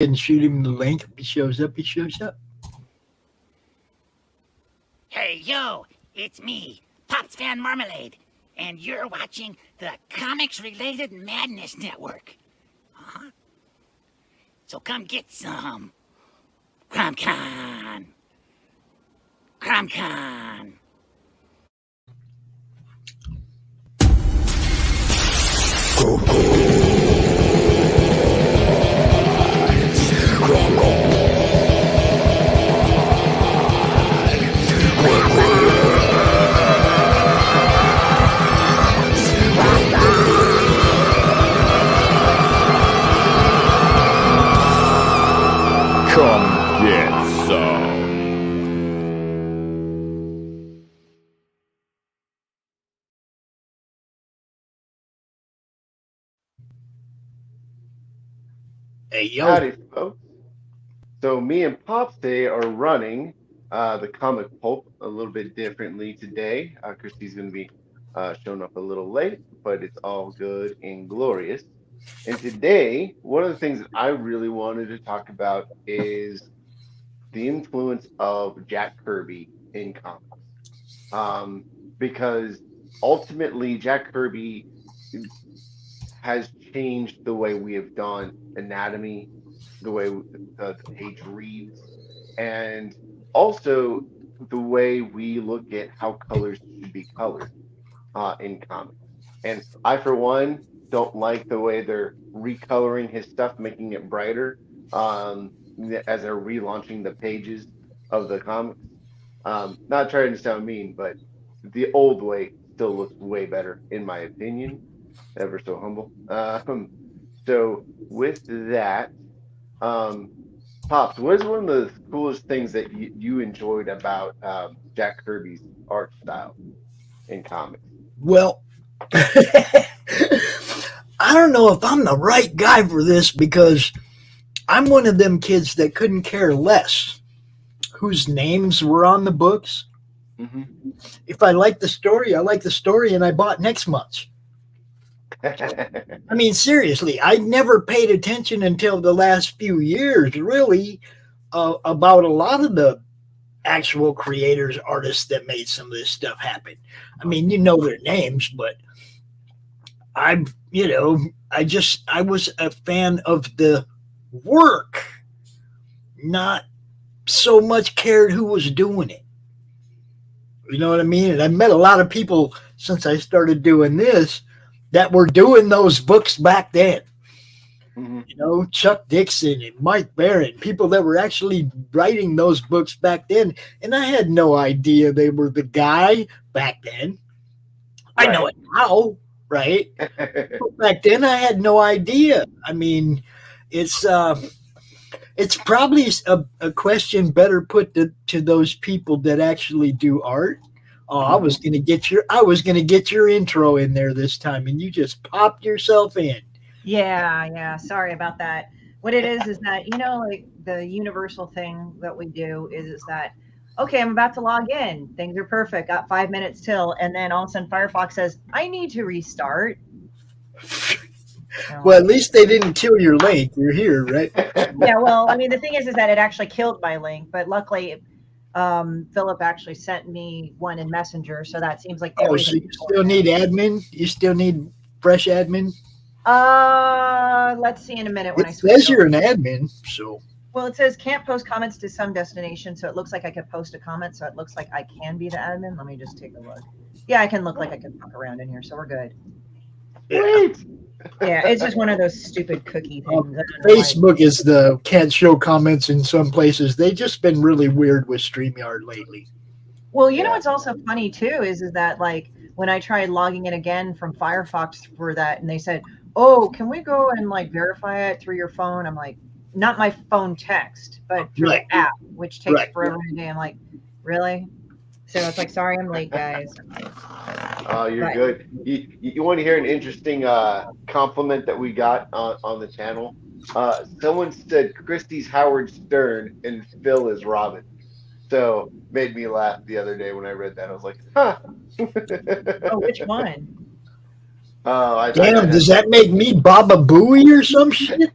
and shoot him the link. If he shows up, he shows up. Hey, yo, it's me, Pops Van Marmalade, and you're watching the Comics-Related Madness Network. Huh? So come get some. CromCon. CromCon. Come get some. Hey, yo. Howdy, folks. So me and Pops today are running the comic Pulp a little bit differently today. Christie's going to be showing up a little late, but it's all good and glorious. And today, one of the things that I really wanted to talk about is the influence of Jack Kirby in comics. Because ultimately, Jack Kirby has changed the way we have done anatomy, the way the page reads, and also the way we look at how colors should be colored in comics. And I, for one, don't like the way they're recoloring his stuff, making it brighter as they're relaunching the pages of the comics. Not trying to sound mean, but the old way still looks way better, in my opinion. Ever so humble. So with that, Pops, what is one of the coolest things that you enjoyed about Jack Kirby's art style in comics? Well, I don't know if I'm the right guy for this because I'm one of them kids that couldn't care less whose names were on the books. Mm-hmm. If I like the story, I like the story, and I bought next month's. I mean, seriously, I never paid attention until the last few years, really, about a lot of the actual creators, artists that made some of this stuff happen. I mean, you know their names, but I was a fan of the work, not so much cared who was doing it. You know what I mean? And I met a lot of people since I started doing this that were doing those books back then. Mm-hmm. You know, Chuck Dixon and Mike Barron, people that were actually writing those books back then. And I had no idea they were the guy back then. Right. I know it now, right? But back then I had no idea. I mean, it's probably a question better put to those people that actually do art. Oh, I was gonna get your intro in there this time, and you just popped yourself in. Yeah. Sorry about that. What it is that, like the universal thing that we do is that, okay, I'm about to log in. Things are perfect. Got 5 minutes till, and then all of a sudden Firefox says, I need to restart. Well, at least they didn't kill your link. You're here, right? Yeah. Well, I mean, the thing is that it actually killed my link, but luckily, Philip actually sent me one in Messenger, so that seems like. Oh, so you still need admin? You still need fresh admin? Let's see in a minute when it says you're an admin, so. Well, it says can't post comments to some destination, so it looks like I could post a comment, so it looks like I can be the admin. Let me just take a look. Yeah, I can look like I can fuck around in here, so we're good. Yeah. Yeah, it's just one of those stupid cookie things. Facebook is the can't show comments in some places. They've just been really weird with StreamYard lately. Well, you know what's also funny too is that like when I tried logging in again from Firefox for that, and they said, "Oh, can we go and like verify it through your phone?" I'm like, not my phone text, but through the app, which takes forever a day. I'm like, really? So it's like, sorry, I'm late, guys. Oh, you're good. You want to hear an interesting compliment that we got on the channel? Someone said Christie's Howard Stern and Phil is Robin. So made me laugh the other day when I read that. I was like, huh. Oh, which one? Damn, does that make me Baba Booey or some shit?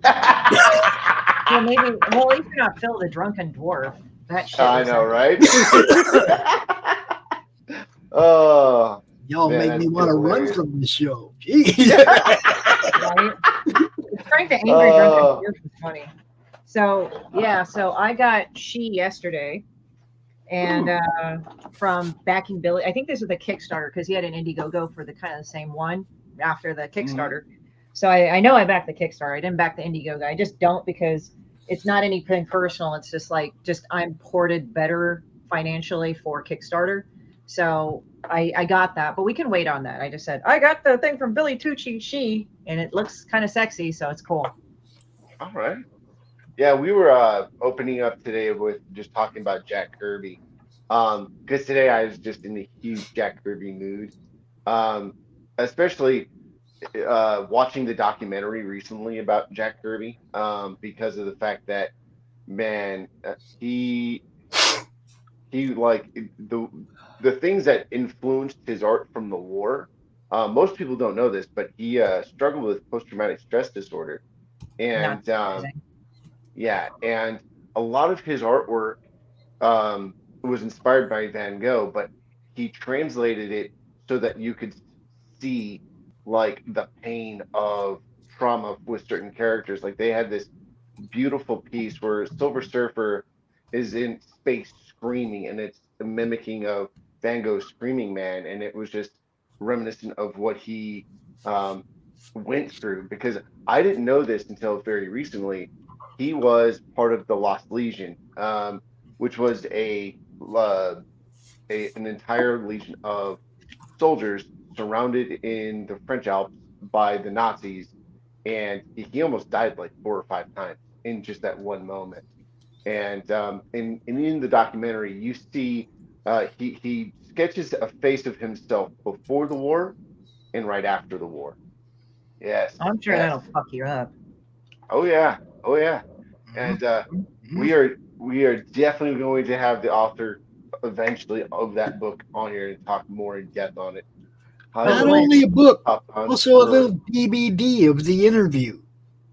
Well, maybe. Well, at least you're not Phil the drunken dwarf. That shit I was. know, right? Oh Y'all man, make me that's want to run hilarious. from the show. Jeez. Right? Frank the angry drunken Oh, dwarf was funny. So yeah, so I got She yesterday, and from backing Billy. I think this was the Kickstarter because he had an Indiegogo for the kind of the same one after the Kickstarter. So I know I backed the Kickstarter. I didn't back the Indiegogo. I just don't because it's not anything personal. It's just like I'm ported better financially for Kickstarter. So I got that, but we can wait on that. I just said I got the thing from Billy Tucci She, and it looks kind of sexy, so it's cool. all right. Yeah, we were opening up today with just talking about Jack Kirby. Because today I was just in a huge Jack Kirby mood. Um, Especially watching the documentary recently about Jack Kirby. Because of the fact that man, he like the things that influenced his art from the war. Most people don't know this, but he struggled with post-traumatic stress disorder, Not and surprising. yeah, and a lot of his artwork um, was inspired by Van Gogh, but he translated it so that you could see like the pain of trauma with certain characters. Like they had this beautiful piece where Silver Surfer is in space screaming, and it's a mimicking of Van Gogh's Screaming Man, and it was just reminiscent of what he um, went through. Because I didn't know this until very recently. He was part of the Lost Legion, which was an entire legion of soldiers surrounded in the French Alps by the Nazis, and he almost died like 4 or 5 times in just that one moment. And in the documentary, you see he sketches a face of himself before the war and right after the war. Yes, I'm sure yes. that'll fuck you up. Oh yeah, oh yeah. And we are definitely going to have the author eventually of that book on here and talk more in depth on it. Oh, Not Highly Glenn. only a book, up on also a or little DVD of the interview.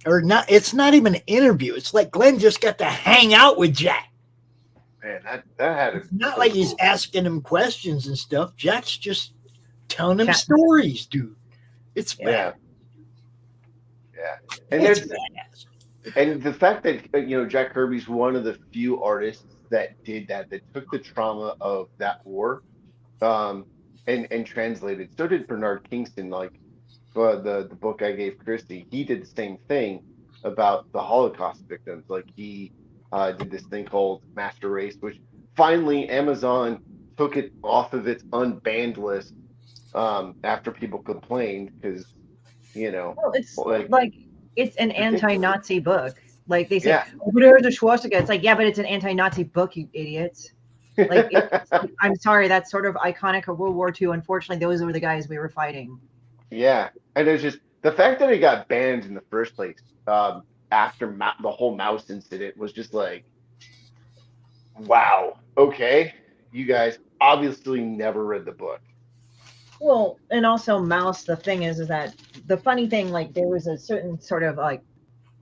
Or not, it's not even an interview. It's like Glenn just got to hang out with Jack. man, that had to It's be not so like he's cool. asking him questions and stuff. Jack's just telling him Chat. stories, dude. It's Yeah. bad. Yeah, yeah. And It's there's badass. and the fact that Jack Kirby's one of the few artists that did that took the trauma of that war um and translated. So did Bernard Kingston, like the book I gave Christie. He did the same thing about the Holocaust victims. Like he did this thing called Master Race, which finally Amazon took it off of its unbanned list after people complained because Well, it's like like it's an ridiculous. anti-Nazi book. Like they say, Yeah. oh, but there's a swastika. It's like, yeah, but it's an anti-Nazi book, you idiots. Like, I'm sorry, that's sort of iconic of World War II. Unfortunately, those were the guys we were fighting. Yeah, and it's just the fact that it got banned in the first place after the whole mouse incident was just like, wow, okay, you guys obviously never read the book. Well, and also Mouse. The thing is that the funny thing, like, there was a certain sort of like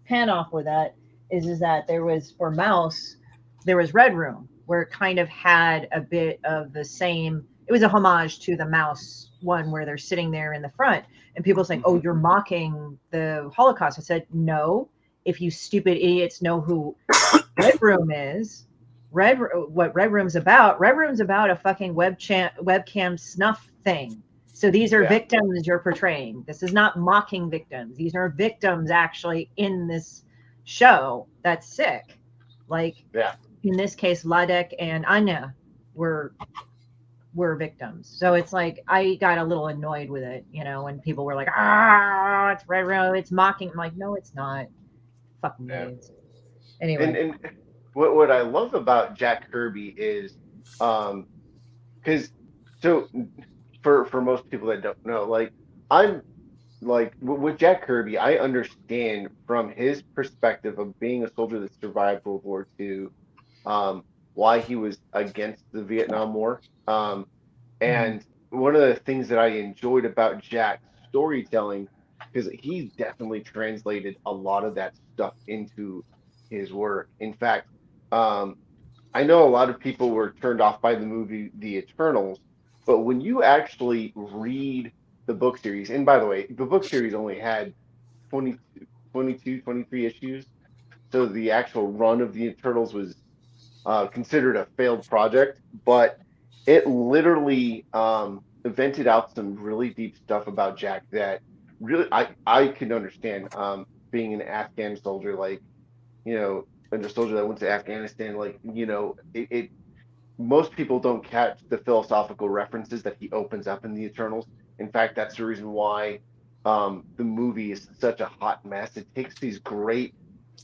pan off with that is that there was for Mouse, there was Red Room where it kind of had a bit of the same. It was a homage to the Mouse one where they're sitting there in the front, and people saying, "Oh, you're mocking the Holocaust." I said, "No. If you stupid idiots know who Red Room is, what Red Room's about? Red Room's about a fucking webcam snuff thing." So these are Yeah, victims you're portraying. This is not mocking victims. These are victims actually in this show that's sick. Like yeah, in this case, Ladek and Anya were victims. So it's like I got a little annoyed with it, when people were like, "Ah, it's Red Room, it's mocking." I'm like, no, it's not. Fucking yeah. idiots. And Anyway. what I love about Jack Kirby is because so for most people that don't know, like I'm like with Jack Kirby, I understand from his perspective of being a soldier that survived World War II, um, why he was against the Vietnam War. Mhm. And one of the things that I enjoyed about Jack's storytelling, because he definitely translated a lot of that stuff into his work. In fact, I know a lot of people were turned off by the movie The Eternals, but when you actually read the book series, and by the way, the book series only had 23 issues, so the actual run of the Eternals was considered a failed project, but it literally vented out some really deep stuff about Jack that really I can understand. Being an Afghan soldier, like, and a soldier that went to Afghanistan, like, it most people don't catch the philosophical references that he opens up in the Eternals. In fact, that's the reason why the movie is such a hot mess. It takes these great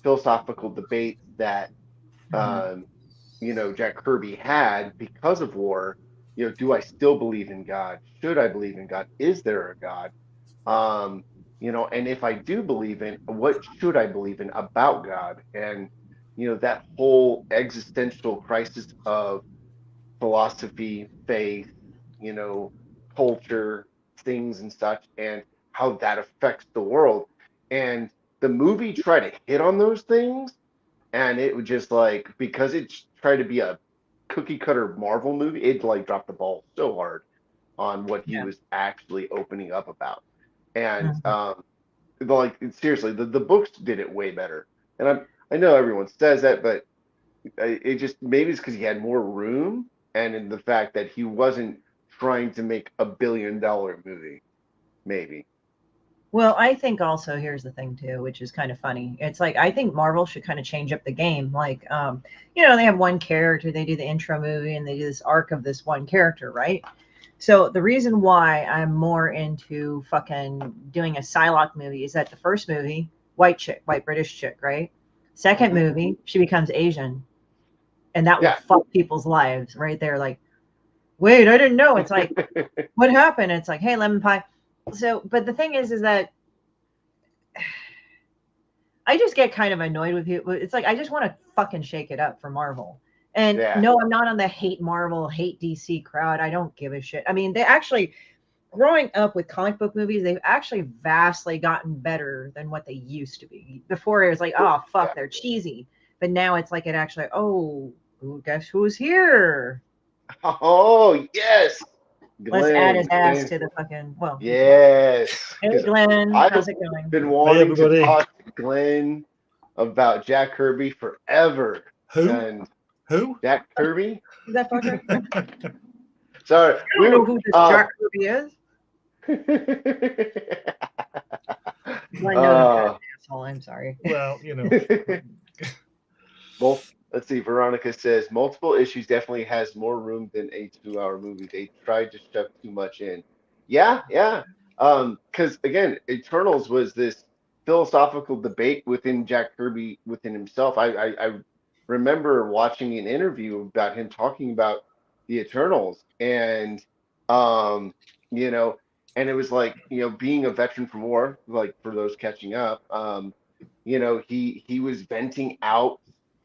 philosophical debates that Mhm. um, Jack Kirby had because of war. Do I still believe in God? Should I believe in God? Is there a God? Um, and if I do believe in, what should I believe in about God? And that whole existential crisis of philosophy, faith, you know, culture, things and such, and how that affects the world. And the movie tried to hit on those things, and it was just like, because it tried to be a cookie cutter Marvel movie, it like dropped the ball so hard on what he Yeah. was actually opening up about. And Mhm. like, seriously, the books did it way better. And I know everyone says that, but it just, maybe it's because he had more room, and in the fact that he wasn't trying to make $1 billion movie, maybe. Well, I think also here's the thing too, which is kind of funny. It's like I think Marvel should kind of change up the game. Like, they have one character, they do the intro movie, and they do this arc of this one character, right? So the reason why I'm more into fucking doing a Psylocke movie is that the first movie, white chick, white British chick, right? Second Hmm. movie, she becomes Asian, and that will Yeah. fuck people's lives right there. Like, wait, I didn't know. It's like, what happened? It's like, hey, lemon pie. So, but the thing is that I just get kind of annoyed with you. It's like I just want to fucking shake it up for Marvel. And Yeah. no, I'm not on the hate Marvel, hate DC crowd. I don't give a shit. I mean, they actually, growing up with comic book movies, they've actually vastly gotten better than what they used to be. Before it was like, oh Yeah. fuck, they're cheesy. But now it's like it actually, oh, guess who's here? Oh, yes. Let's add his Glenn. ass Glenn. to the fucking well. Yes. Hey Because Glenn, I've how's it going? been Hey, wanting to everybody. talk to Glenn about Jack Kirby forever. Who? And Who? Jack Kirby? Is that fucker? Sorry. I don't know who this Jack Kirby is. Glenn knows I'm kind of uh, an asshole. I'm sorry. Well, let's see. Veronica says multiple issues definitely has more room than a 2 hour movie. They tried to shove too much in. Yeah, yeah. Because again, Eternals was this philosophical debate within Jack Kirby within himself. I remember watching an interview about him talking about the Eternals, and um, you know, and it was like, being a veteran from war, like for those catching up, he was venting out,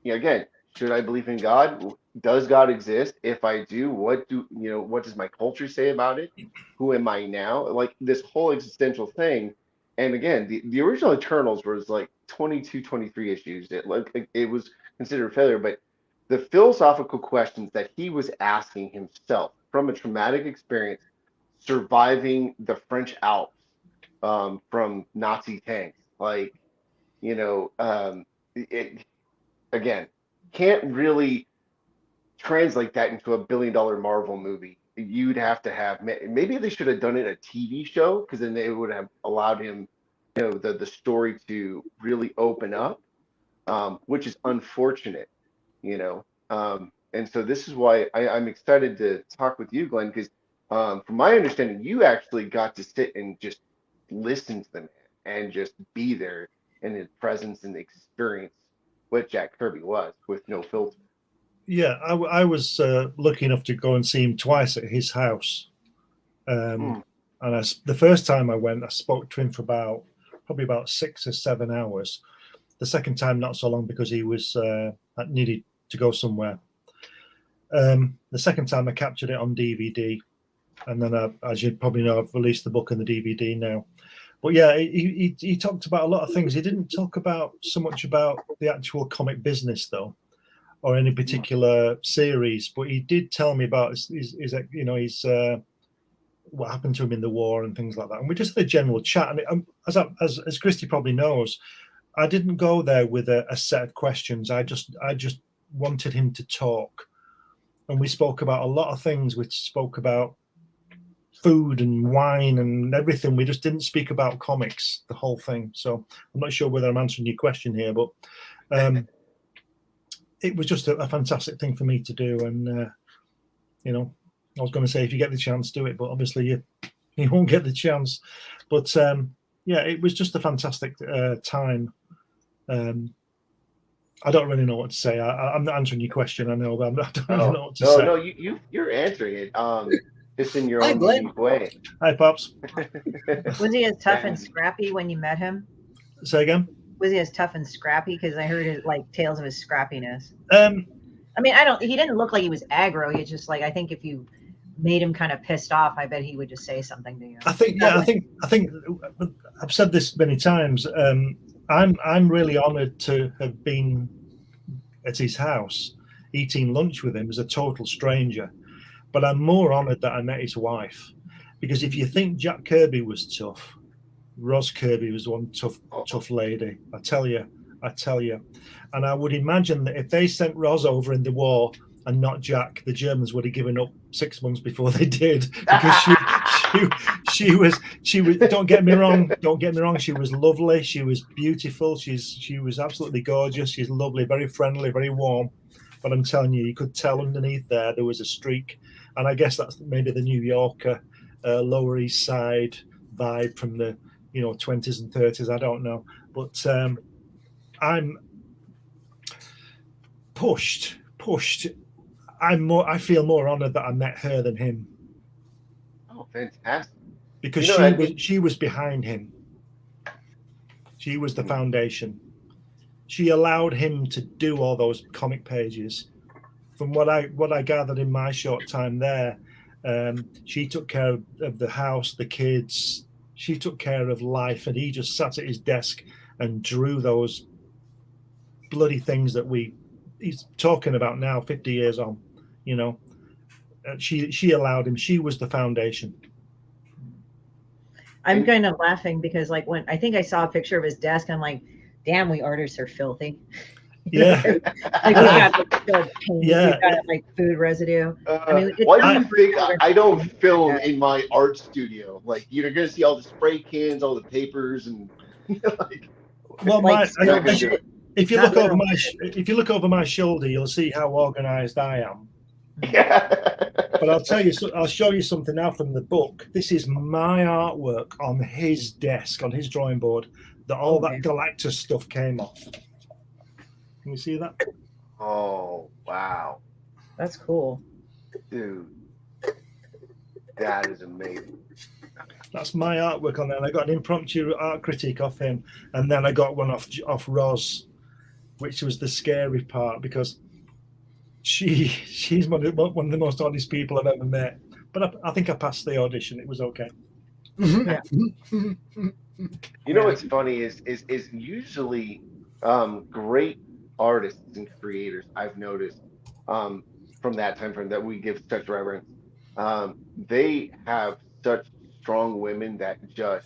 again, should I believe in God? Does God exist? If I do, what does my culture say about it? Who am I now? Like, this whole existential thing. And again, the original Eternals was like 22, 23 issues. It was considered a failure, but the philosophical questions that he was asking himself from a traumatic experience, surviving the French Alps, from Nazi tanks, like, it, again, can't really translate that into $1 billion Marvel movie. You'd have to have, maybe they should have done it a TV show, because then they would have allowed him, the story to really open up, which is unfortunate, you know. And so this is why I'm excited to talk with you, Glenn, because from my understanding, you actually got to sit and just listen to the man and just be there in his presence and experience what Jack Kirby was with no filter. yeah, I was lucky enough to go and see him twice at his house. Mm. And the first time I went, I spoke to him for probably about 6 or 7 hours. The second time, not so long, because he was needed to go somewhere. The second time, I captured it on DVD, and then, as you probably know, I've released the book and the DVD now. But yeah, he talked about a lot of things. He didn't talk about so much about the actual comic business though, or any particular series. But he did tell me about his what happened to him in the war and things like that. And we just had a general chat. And as Christie probably knows, I didn't go there with a set of questions. I just wanted him to talk, and we spoke about a lot of things. We spoke about food and wine and everything. We just didn't speak about comics, the whole thing. So I'm not sure whether I'm answering your question here, but it was just a fantastic thing for me to do. And I was going to say, if you get the chance, do it, but obviously you won't get the chance. But yeah, it was just a fantastic time. I don't really know what to say. I'm not answering your question, I know, but I don't really know what to say. No, you're answering it. Just in your own unique way. Hi, Pops. Was he as tough and scrappy when you met him? Say again? Was he as tough and scrappy? Because I heard it, like tales of his scrappiness. I mean, he didn't look like he was aggro. He just like, I think if you made him kind of pissed off, I bet he would just say something to you. I think I've said this many times. I'm really honoured to have been at his house eating lunch with him as a total stranger. But I'm more honoured that I met his wife, because if you think Jack Kirby was tough, Ros Kirby was one tough lady. I tell you. And I would imagine that if they sent Ros over in the war and not Jack, the Germans would have given up 6 months before they did, because she was. Don't get me wrong. She was lovely. She was beautiful. She was absolutely gorgeous. She's lovely, very friendly, very warm. But I'm telling you, you could tell underneath there was a streak. And I guess that's maybe the New Yorker, Lower East Side vibe from the 20s and 30s. I don't know, but I'm pushed. I feel more honoured that I met her than him. Oh, fantastic! Because she was behind him. She was the foundation. She allowed him to do all those comic pages. From what I gathered in my short time there, she took care of the house, the kids. She took care of life, and he just sat at his desk and drew those bloody things that he's talking about now, 50 years on. She allowed him. She was the foundation. I'm kind of laughing because, like, when I think I saw a picture of his desk, I'm like, damn, we artists are filthy. Yeah. Like, we got the paint, we got like food residue. I mean, why do you think I don't film in my art studio? Like, you're gonna see all the spray cans, all the papers, and like. Well, if you look over my shoulder, you'll see how organized I am. Yeah. But I'll show you something now from the book. This is my artwork on his desk, on his drawing board, that all that Galactus stuff came off. Can you see that? Oh, wow. That's cool. Dude, that is amazing. That's my artwork on there. And I got an impromptu art critique off him, and then I got one off Ros, which was the scary part, because she's one of the most honest people I've ever met. But I think I passed the audition. It was okay. Yeah. You know what's funny is usually great artists and creators, I've noticed from that time frame that we give such reverence. They have such strong women that just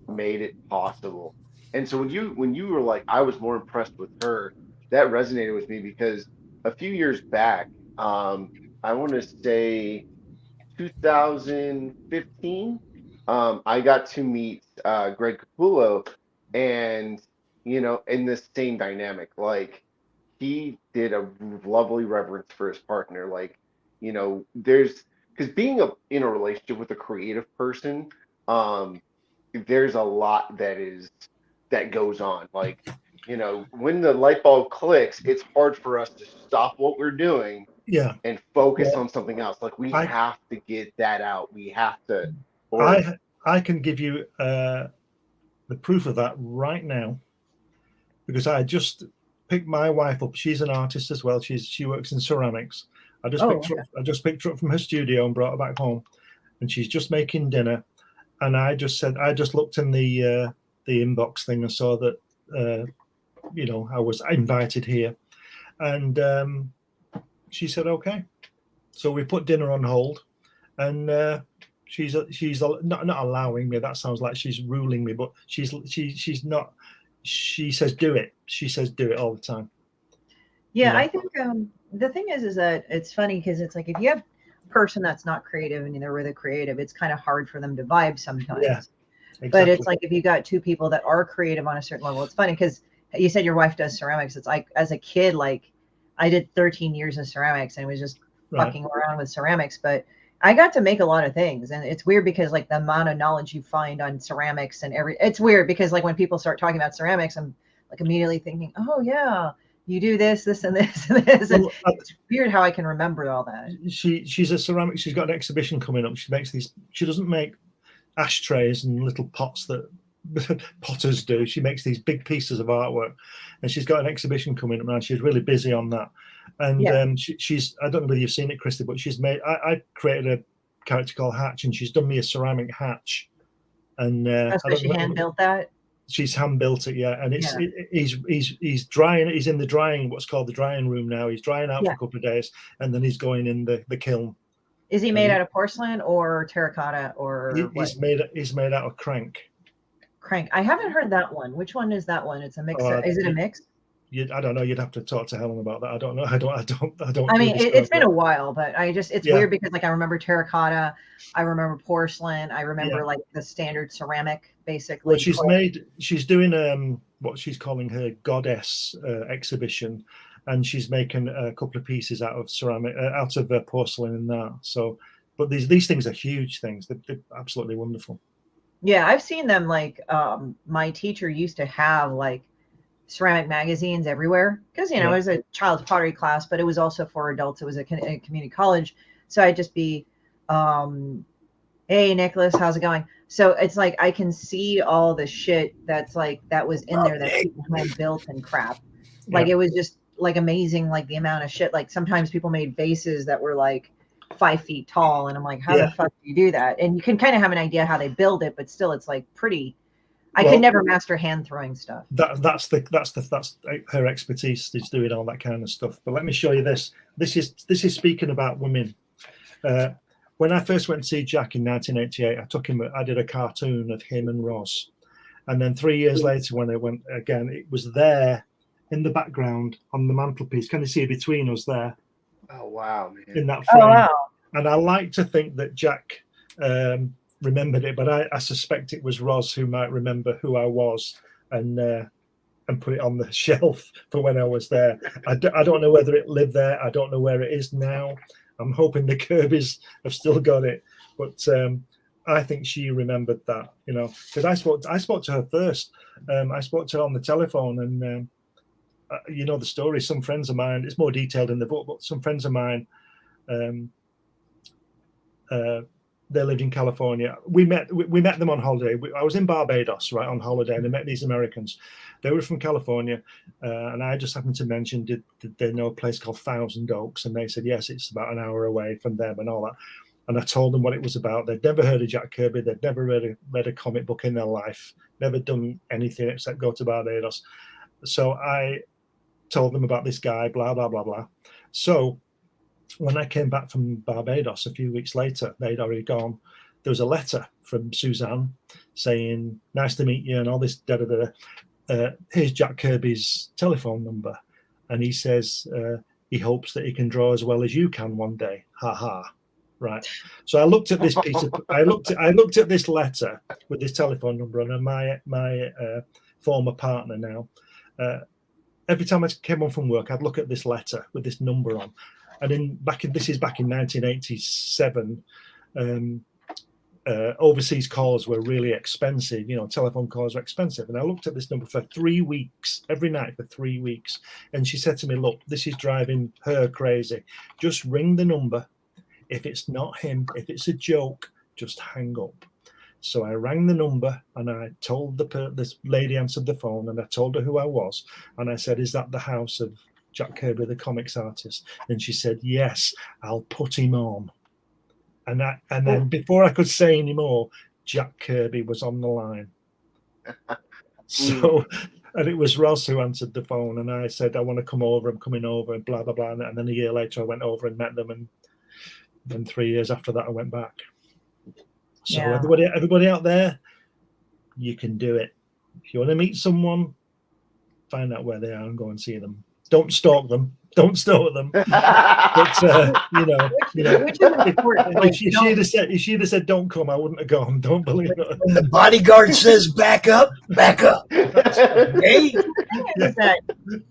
made it possible. And so when you were like, I was more impressed with her, that resonated with me, because a few years back, I want to say 2015, I got to meet Greg Capullo, and in this same dynamic, like, he did a lovely reverence for his partner. Like, there's, because being in a relationship with a creative person, there's a lot that goes on. Like, when the light bulb clicks, it's hard for us to stop what we're doing and focus on something else. Like, we have to get that out. We have to. I can give you the proof of that right now, because I just picked my wife up. She's an artist as well. She works in ceramics. I just picked her up from her studio and brought her back home, and she's just making dinner. and I just looked in the inbox thing and saw that I was invited here, and she said okay. So we put dinner on hold, and she's not allowing me. That sounds like she's ruling me, but she's not. She says do it. She says do it all the time. Yeah, I think the thing is that it's funny because it's like if you have a person that's not creative and they're really creative, it's kind of hard for them to vibe sometimes. Yeah, exactly. But it's like if you got two people that are creative on a certain level, it's funny because you said your wife does ceramics. It's like as a kid, like I did 13 years of ceramics and was just fucking around with ceramics, but I got to make a lot of things. And it's weird because like the amount of knowledge you find on ceramics and it's weird because like when people start talking about ceramics, I'm like immediately thinking, oh yeah, you do this, this, and this, and this. And it's weird how I can remember all that. She's a ceramic. She's got an exhibition coming up. She makes these. She doesn't make ashtrays and little pots that potters do. She makes these big pieces of artwork, and she's got an exhibition coming up now. She's really busy on that. And she's. I don't know whether you've seen it, Christy, but she's made. I created a character called Hatch, and she's done me a ceramic hatch. And so she hand built that. She's hand built it, yeah, and he's drying. He's in the drying, what's called the drying room now. He's drying out for a couple of days, and then he's going in the kiln. Is he made out of porcelain or terracotta or? He's made out of crank. Crank. I haven't heard that one. Which one is that one? It's a mix. Is it a mix? I don't know. You'd have to talk to Helen about that. I don't know. I don't. I mean, it's been a while, but it's weird because like I remember terracotta, I remember porcelain, I remember like the standard ceramic, basically. Well, she's doing what she's calling her goddess exhibition, and she's making a couple of pieces out of ceramic, out of porcelain and that. So, but these things are huge things. They're absolutely wonderful. Yeah, I've seen them. Like my teacher used to have like ceramic magazines everywhere because it was a child's pottery class, but it was also for adults. It was a community college, so I'd just be hey Nicholas, how's it going? So it's like I can see all the shit that's like that was in there that people had built and crap. Like it was just like amazing, like the amount of shit. Like sometimes people made vases that were like 5 feet tall, and I'm like, how the fuck do you do that? And you can kind of have an idea how they build it, but still it's like pretty. I could never master hand throwing stuff. That's her expertise, is doing all that kind of stuff. But let me show you this. This is speaking about women. When I first went to see Jack in 1988, I did a cartoon of him and Roz, and then 3 years later when I went again, it was there in the background on the mantelpiece. Can you see between us there? Oh wow, man! In that frame. Oh, wow. And I like to think that Jack remembered it, but I suspect it was Roz who might remember who I was and put it on the shelf for when I was there. I don't know whether it lived there. I don't know where it is now. I'm hoping the Kirbys have still got it, but I think she remembered that, because I spoke to her first. I spoke to her on the telephone, and the story. Some friends of mine, it's more detailed in the book, but some friends of mine, they lived in California. We met them on holiday. I was in Barbados, right, on holiday, and I met these Americans. They were from California, and I just happened to mention, did they know a place called Thousand Oaks? And they said, yes, it's about an hour away from them and all that. And I told them what it was about. They'd never heard of Jack Kirby. They'd never read a comic book in their life, never done anything except go to Barbados. So I told them about this guy, blah, blah, blah, blah. So when I came back from Barbados a few weeks later, they'd already gone. There was a letter from Suzanne saying, nice to meet you, and all this, here's Jack Kirby's telephone number. And he says he hopes that he can draw as well as you can one day. Ha ha. Right. So I looked at this I looked at this letter with this telephone number on, and my former partner now, every time I came home from work, I'd look at this letter with this number on. And this is back in 1987. Overseas calls were really expensive. Telephone calls were expensive. And I looked at this number for 3 weeks, every night for 3 weeks. And she said to me, look, this is driving her crazy. Just ring the number. If it's not him, if it's a joke, just hang up. So I rang the number, and I told this lady answered the phone, and I told her who I was. And I said, is that the house of Jack Kirby, the comics artist? And she said, yes, I'll put him on. And then before I could say any more, Jack Kirby was on the line. So, and it was Ross who answered the phone, and I said, I want to come over, I'm coming over, and blah, blah, blah. And then a year later, I went over and met them, and then 3 years after that, I went back. So everybody out there, you can do it. If you want to meet someone, find out where they are and go and see them. Don't stalk them. Don't stalk them. But which is important. If she'd have said don't come, I wouldn't have gone. Don't believe it. When the bodyguard says back up, back up. Hey, is that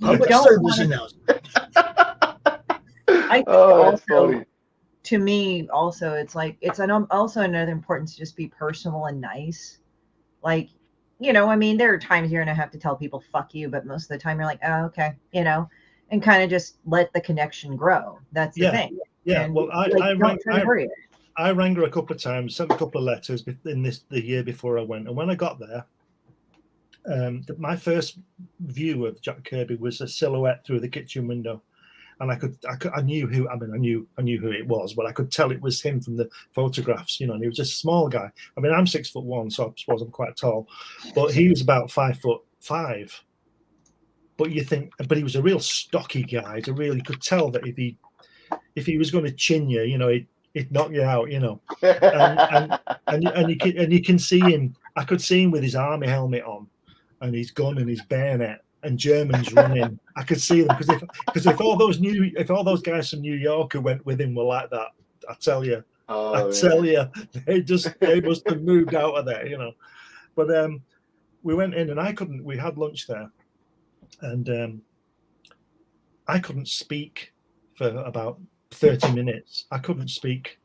public service announcement. I think also, to me, also, it's like also another importance to just be personal and nice. Like, I mean, there are times you're gonna have to tell people "fuck you," but most of the time you're like, "Oh, okay," and kind of just let the connection grow. That's the thing. Yeah. And, well, I rang her a couple of times, sent a couple of letters in the year before I went, and when I got there, my first view of Jack Kirby was a silhouette through the kitchen window, and I knew who. I mean, I knew who it was, but I could tell it was him from the photographs. And he was a small guy. I mean, I'm 6'1", so I suppose I'm quite tall, but he was about 5'5". But but he was a real stocky guy. You could tell that if he was going to chin you, he'd knock you out, and you can see him. I could see him with his army helmet on, and his gun and his bayonet, and Germans running. I could see them because if all those guys from New York who went with him were like that, I tell you, they must have moved out of there, But we went in, and we had lunch there. And I couldn't speak for about 30 minutes. I couldn't speak.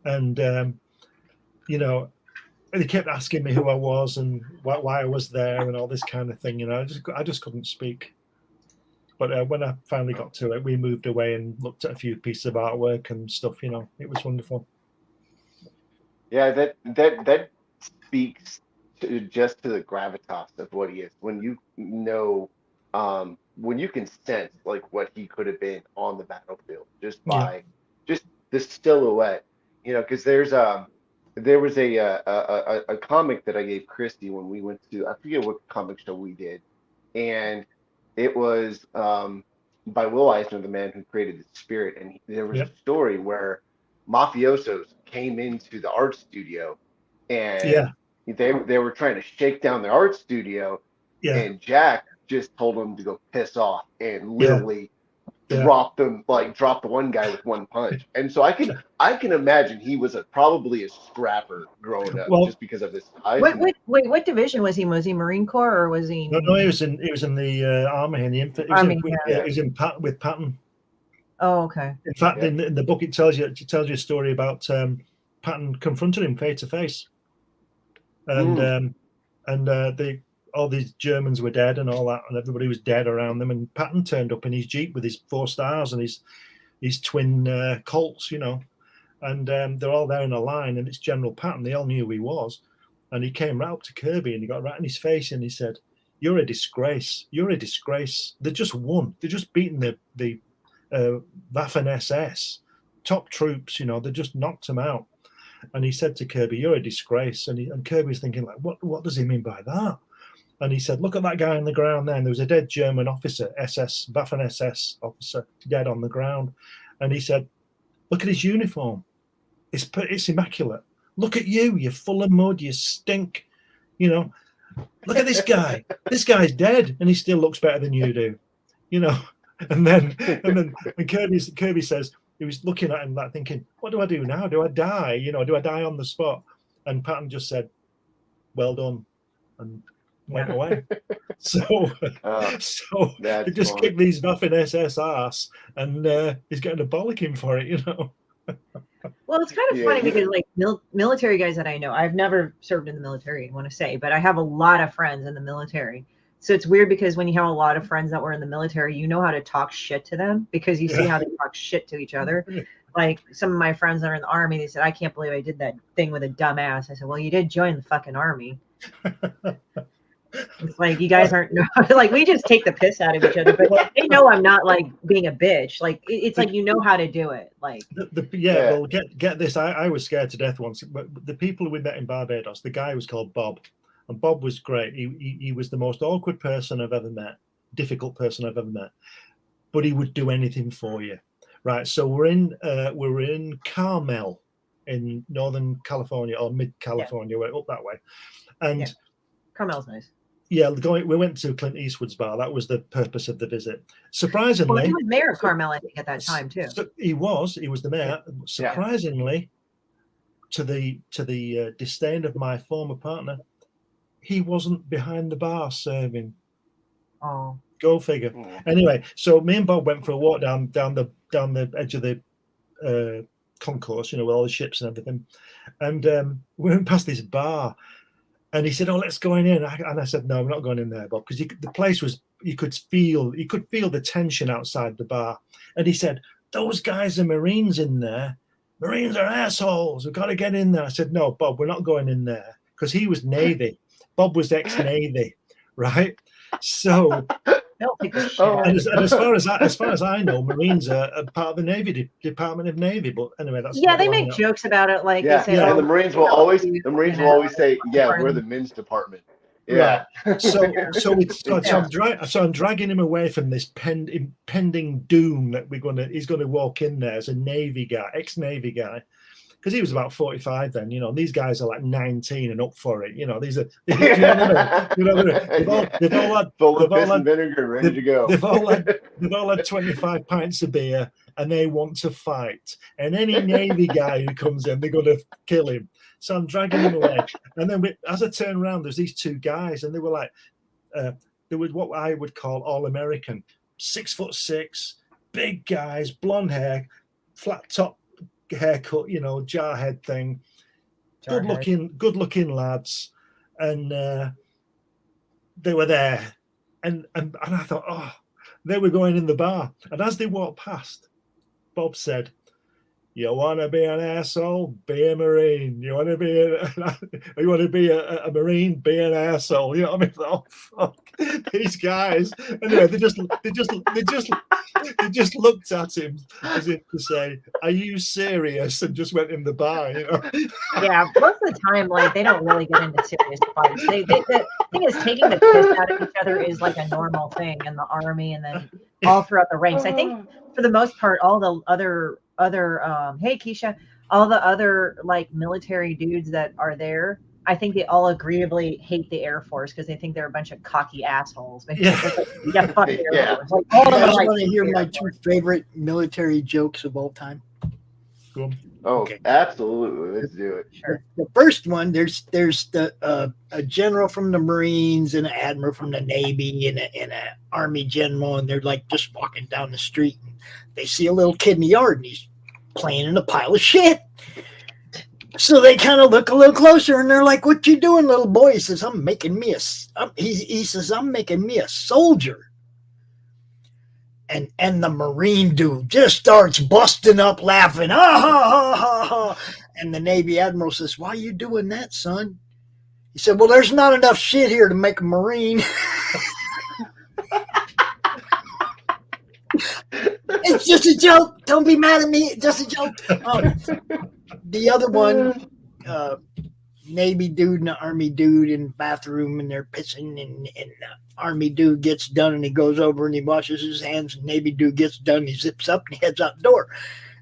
And, they kept asking me who I was and why I was there and all this kind of thing. I just couldn't speak. But when I finally got to it, we moved away and looked at a few pieces of artwork and stuff. It was wonderful. Yeah, that speaks just to the gravitas of what he is. When when you can sense like what he could have been on the battlefield just by just the silhouette, because there was a comic that I gave Christie when we went to, I forget what comic show we did, and it was by Will Eisner, the man who created the Spirit, and there was a story where mafiosos came into the art studio, and they were trying to shake down the art studio, and Jack just told them to go piss off and literally dropped the one guy with one punch. And so I can imagine he was probably a scrapper growing up, just because of his size. What division was he? Was he Marine Corps or was he? No, he was in the army and the infantry. He was in with Patton. Oh, okay. In fact, in the book, it tells you a story about Patton confronted him face to face, and all these Germans were dead and all that, and everybody was dead around them. And Patton turned up in his Jeep with his 4 stars and his twin Colts, and they're all there in a line. And it's General Patton. They all knew who he was, and he came right up to Kirby and he got right in his face and he said, "You're a disgrace. You're a disgrace. They just won. They're just beating the Waffen SS top troops. They just knocked them out." And he said to Kirby, "You're a disgrace." And Kirby was thinking, like, what does he mean by that? And he said, "Look at that guy on the ground there." And there was a dead German officer, Waffen SS officer, dead on the ground. And he said, "Look at his uniform. It's immaculate. Look at you. You're full of mud. You stink. Look at this guy. This guy's dead, and he still looks better than you do. And then Kirby says he was looking at him like thinking, "What do I do now? Do I die? Do I die on the spot?" And Patton just said, "Well done," and went away. So he just kicked these Waffen SS ass, and he's getting a bollocking for it, Well, it's kind of funny because like military guys that I know, I've never served in the military, I want to say, but I have a lot of friends in the military. So it's weird because when you have a lot of friends that were in the military, you know how to talk shit to them because you see how they talk shit to each other. Like some of my friends that are in the army, they said, "I can't believe I did that thing with a dumb ass." I said, "Well, you did join the fucking army." It's like you guys aren't like we just take the piss out of each other, but they know I'm not like being a bitch. Like it's like you know how to do it. Like well, get this. I was scared to death once. But the people who we met in Barbados, the guy was called Bob, and Bob was great. He was the most awkward person I've ever met, difficult person I've ever met, but he would do anything for you. Right. So we're in Carmel in Northern California or Mid California, up that way, and Carmel's nice. Yeah, we went to Clint Eastwood's bar. That was the purpose of the visit. Surprisingly, well, he was mayor of Carmel, I think, at that time too. He was the mayor. Surprisingly, to the disdain of my former partner, he wasn't behind the bar serving. Oh, go figure. Anyway, so me and Bob went for a walk down the edge of the concourse, with all the ships and everything, and we went past this bar. And he said, "Oh, let's go in." And I said, "No, we're not going in there, Bob, because the place was. You could feel the tension outside the bar." And he said, "Those guys are Marines in there. Marines are assholes. We've got to get in there." I said, "No, Bob, we're not going in there," because he was Navy. Bob was ex-Navy, right? So, and as far as I know, Marines are part of the Navy Department of Navy. But anyway, that's they make jokes about it, like they say, and the Marines will always say, "Yeah, we're the men's department." Yeah. Right. So I'm dragging him away from this impending doom that he's going to walk in there as a Navy guy, ex-Navy guy. Because he was about 45 then, these guys are like 19 and up for it. These are, they've all had full of piss and vinegar, ready to go. They've all had 25 pints of beer and they want to fight. And any Navy guy who comes in, they're going to kill him. So I'm dragging him away. And then as I turn around, there's these two guys, and they were like, they were what I would call all-American, 6'6", big guys, blonde hair, flat top haircut, jarhead thing, good looking lads, and they were there, and I thought, oh, they were going in the bar, and as they walked past, Bob said, "You want to be an asshole? Be a Marine. You want to be a Marine? Be an asshole." You know what I mean? Oh fuck, these guys. Anyway, they just looked at him as if to say, "Are you serious?" and just went in the bar. Yeah, most of the time, like they don't really get into serious fights. The thing is, taking the piss out of each other is like a normal thing in the army, and then all throughout the ranks. I think for the most part, all the other hey Keisha, all the other like military dudes that are there, I think they all agreeably hate the Air Force because they think they're a bunch of cocky assholes. Fuck the Air Force. Like, all I want to hear my two favorite military jokes of all time. Cool. Oh, okay. Absolutely. Let's do it. Sure. The first one, there's the a general from the Marines and an admiral from the Navy and an Army general, and they're like just walking down the street. And they see a little kid in the yard, and he's playing in a pile of shit. So they kind of look a little closer, and they're like, "What you doing, little boy?" He says, "I'm making me he says, "I'm making me a soldier." And the Marine dude just starts busting up laughing. Ha, ha, ha, ha, ha. And the Navy Admiral says, "Why are you doing that, son?" He said, "Well, there's not enough shit here to make a Marine." It's just a joke. Don't be mad at me. It's just a joke. The other one, Navy dude and the Army dude in the bathroom, and they're pissing, and the Army dude gets done, and he goes over and he washes his hands, and Navy dude gets done, and he zips up and he heads out the door.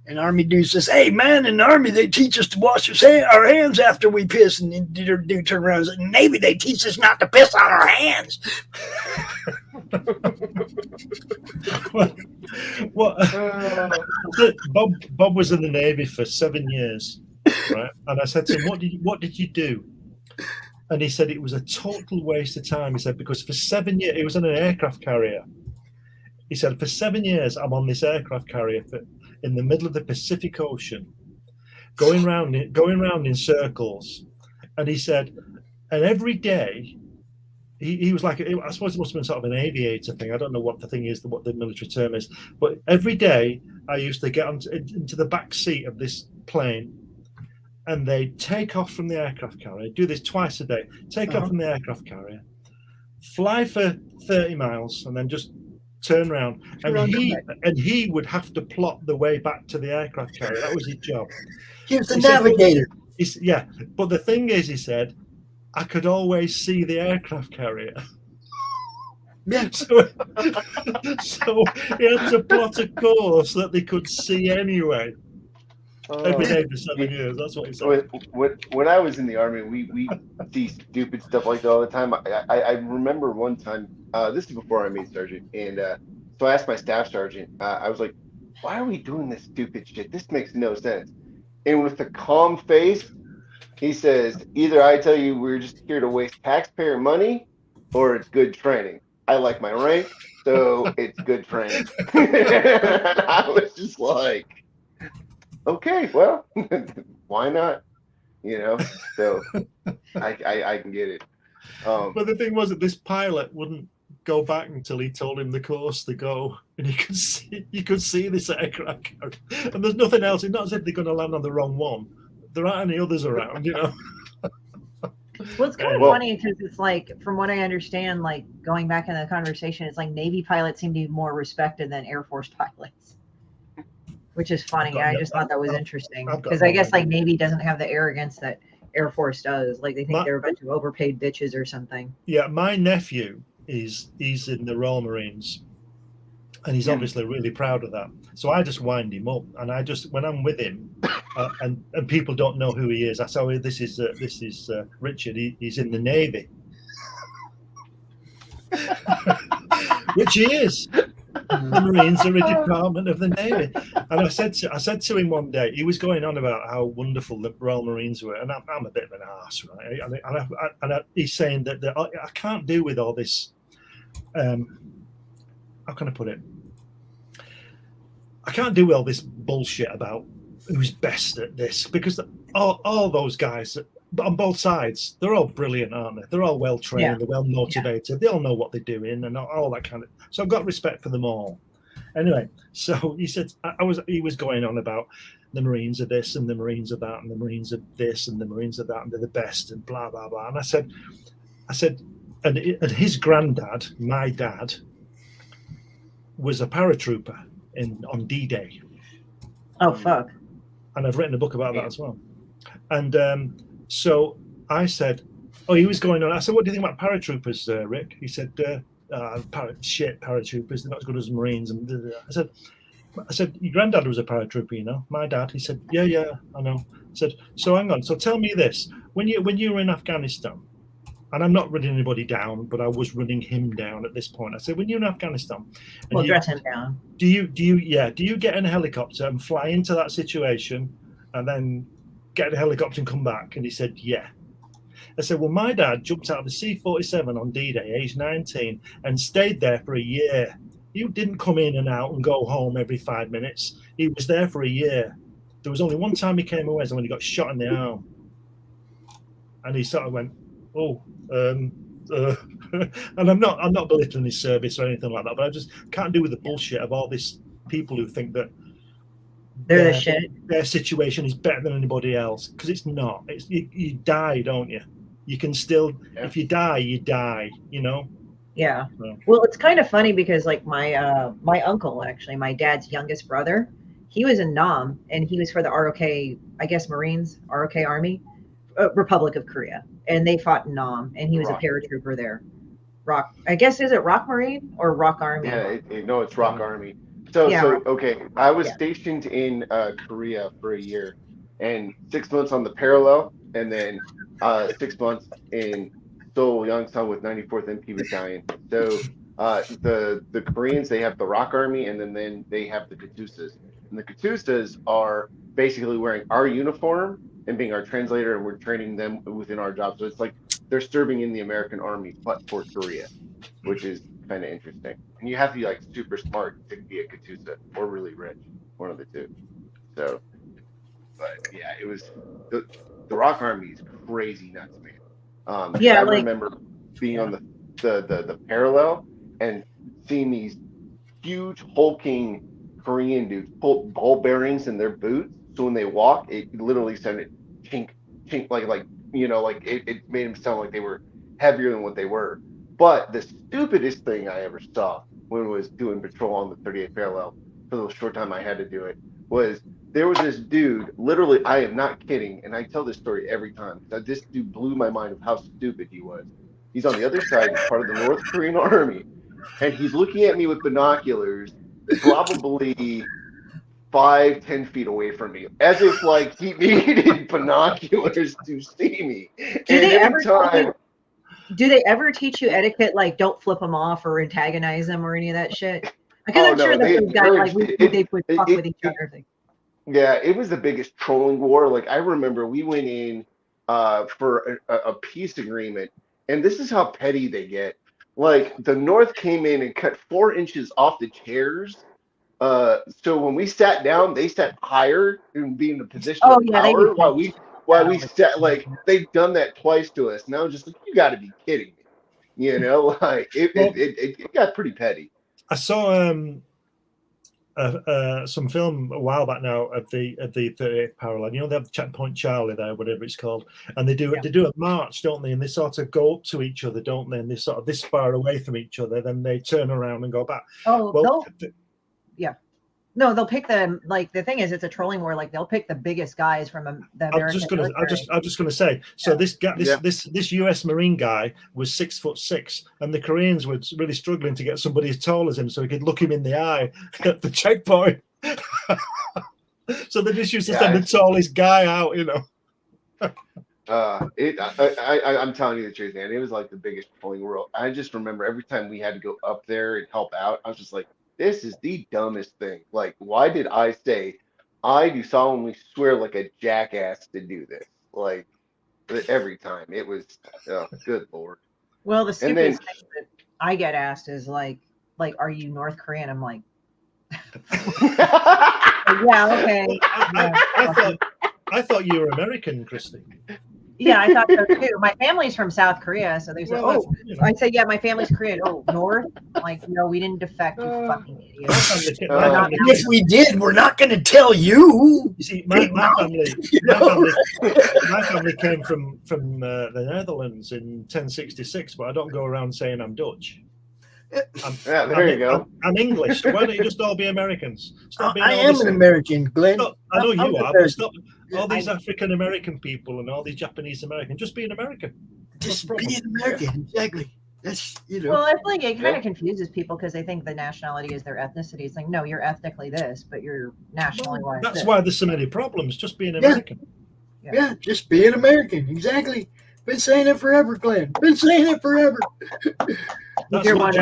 And Army dude says, "Hey, man, in the Army, they teach us to wash our hands after we piss." And the dude turns around and says, "Navy, they teach us not to piss on our hands." Bob was in the Navy for 7 years, right? And I said to him, what did you do? And he said it was a total waste of time. He said, because for 7 years, he was on an aircraft carrier. He said, for 7 years, I'm on this aircraft carrier in the middle of the Pacific Ocean, going round in circles. And he said, and every day, he was like, I suppose it must have been sort of an aviator thing. I don't know what the thing is, what the military term is. But every day, I used to get into the back seat of this plane, and they take off from the aircraft carrier. Do this twice a day. Take off from the aircraft carrier, fly for 30 miles, and then just turn around. And he would have to plot the way back to the aircraft carrier. That was his job. He was the navigator. Yeah, but the thing is, he said, I could always see the aircraft carrier. Yeah. So he had to plot a course that they could see anyway. Every day for 7 years. That's what he said. When I was in the Army, we see stupid stuff like that all the time. I remember one time, this is before I made sergeant, and so I asked my staff sergeant, I was like, why are we doing this stupid shit? This makes no sense. And with a calm face, he says, either I tell you we're just here to waste taxpayer money, or it's good training. I like my rank, so it's good training. I was just like, okay, well, why not? You know, so I can get it. But the thing was that this pilot wouldn't go back until he told him the course to go, and you could see this aircraft carrier. And there's nothing else. It's not as if they're going to land on the wrong one. There aren't any others around, you know. Well, it's kind of funny because it's like, from what I understand, like going back in the conversation, it's like Navy pilots seem to be more respected than Air Force pilots, which is funny. I just thought that was interesting because I guess like Navy doesn't have the arrogance that Air Force does. Like they think they're a bunch of overpaid bitches or something. Yeah, my nephew he's in the Royal Marines, and he's obviously really proud of that. So I just wind him up, and I just, when I'm with him, and people don't know who he is, I say, oh, this is Richard. He's in the Navy, which he is. The Marines are a department of the Navy. And I said to him one day, he was going on about how wonderful the Royal Marines were, and I'm a bit of an arse, right? And he's saying that I can't do with all this. How can I put it? I can't do all this bullshit about who's best at this, because all those guys on both sides, they're all brilliant, aren't they? They're all well trained, they're well motivated, they all know what they're doing, and all that kind of. So I've got respect for them all. Anyway, so he said he was going on about the Marines are this and the Marines are that and the Marines are this and the Marines are that and they're the best and blah blah blah. And I said, and his granddad, my dad, was a paratrooper on D-Day. Oh fuck! And I've written a book about that as well. And so I said, oh, he was going on. I said, what do you think about paratroopers, Rick? He said, paratroopers, they're not as good as Marines. And I said, your granddad was a paratrooper, you know? My dad. He said, yeah, I know. I said, so hang on. So tell me this: when you were in Afghanistan, and I'm not running anybody down, but I was running him down at this point. I said, when you're in Afghanistan, and dress him down. Do you get in a helicopter and fly into that situation, and then get in a helicopter and come back? And he said, yeah. I said, well, my dad jumped out of the C-47 on D-Day, age 19, and stayed there for a year. He didn't come in and out and go home every 5 minutes. He was there for a year. There was only one time he came away, when he got shot in the arm. And he sort of went, oh, and I'm not belittling his service or anything like that, but I just can't do with the bullshit of all these people who think that they're the shit. Their situation is better than anybody else, because it's not. It's you die, don't you? You can still, if you die, you know. Yeah. So. Well, it's kind of funny because like my uncle, actually, my dad's youngest brother, he was in Nam, and he was for the ROK, I guess Marines, ROK Army, Republic of Korea, and they fought in Nam, and he was a paratrooper there. Rock, I guess, is it Rock Marine or Rock Army? Yeah, no, it's Rock Army. So okay, I was stationed in Korea for a year, and 6 months on the parallel, and then 6 months in Seoul, Yongsan with 94th MP Battalion. So the Koreans, they have the Rock Army, and then they have the Katusas. And the Katusas are basically wearing our uniform and being our translator, and we're training them within our job. So it's like they're serving in the American Army, but for Korea, which is kind of interesting. And you have to be like super smart to be a Katusa, or really rich, one of the two. So, but yeah, it was the Rock Army is crazy nuts, man. I remember being on the parallel and seeing these huge hulking Korean dudes pull ball bearings in their boots. So when they walk, it literally sounded chink, chink, like you know, like it made them sound like they were heavier than what they were. But the stupidest thing I ever saw when I was doing patrol on the 38th parallel for the short time I had to do it was there was this dude, literally, I am not kidding, and I tell this story every time because this dude blew my mind of how stupid he was. He's on the other side, he's part of the North Korean army, and he's looking at me with binoculars, probably 5, 10 feet away from me, as if like he needed binoculars to see me. Do they ever teach you etiquette, like don't flip them off or antagonize them or any of that shit? Because I'm sure that those guys they would fuck with each other. Yeah, it was the biggest trolling war. Like I remember we went in for a peace agreement, and this is how petty they get. Like the North came in and cut 4 inches off the chairs. So when we sat down, they sat higher and be in the position of power while we sat, like they've done that twice to us. Now just like, you got to be kidding me, you know? Like it got pretty petty. I saw some film a while back now of the 38th parallel. You know, they have Checkpoint Charlie there, whatever it's called, and they do a march, don't they? And they sort of go up to each other, don't they? And they're sort of this far away from each other, then they turn around and go back. Oh, well, yeah. No, they'll pick them. Like the thing is, it's a trolling war. Like they'll pick the biggest guys from the American. I'm just gonna say. So this guy, this U.S. Marine guy was 6'6", and the Koreans were really struggling to get somebody as tall as him, so he could look him in the eye at the checkpoint. So they just used to send the tallest guy out, you know. I'm telling you the truth, man. It was like the biggest trolling world. I just remember every time we had to go up there and help out, I was just like, this is the dumbest thing. Like, why did I say, I do solemnly swear like a jackass to do this? Like, every time. It was, good Lord. Well, the stupidest thing that I get asked is like, are you North Korean? I'm like, yeah, okay. I thought you were American, Christie. Yeah, I thought so too. My family's from South Korea, so they said, I said, yeah, my family's Korean. Oh, North? I'm like, no, we didn't defect, you fucking idiot. If we did, we're not going to tell you. You see, my family came from the Netherlands in 1066, but I don't go around saying I'm Dutch. There you go. I'm English. So why don't you just all be Americans? I am an American, Glenn. I know you are, but stop. All these African American people and all these Japanese American, just be an American. Just be an American, exactly. That's, you know. Well, I feel like it kind of confuses people because they think the nationality is their ethnicity. It's like, no, you're ethnically this, but you're nationally wise. That's why there's so many problems. Just be an American. Yeah, just be an American. Exactly. Been saying it forever, Glenn. Been saying it forever. That's what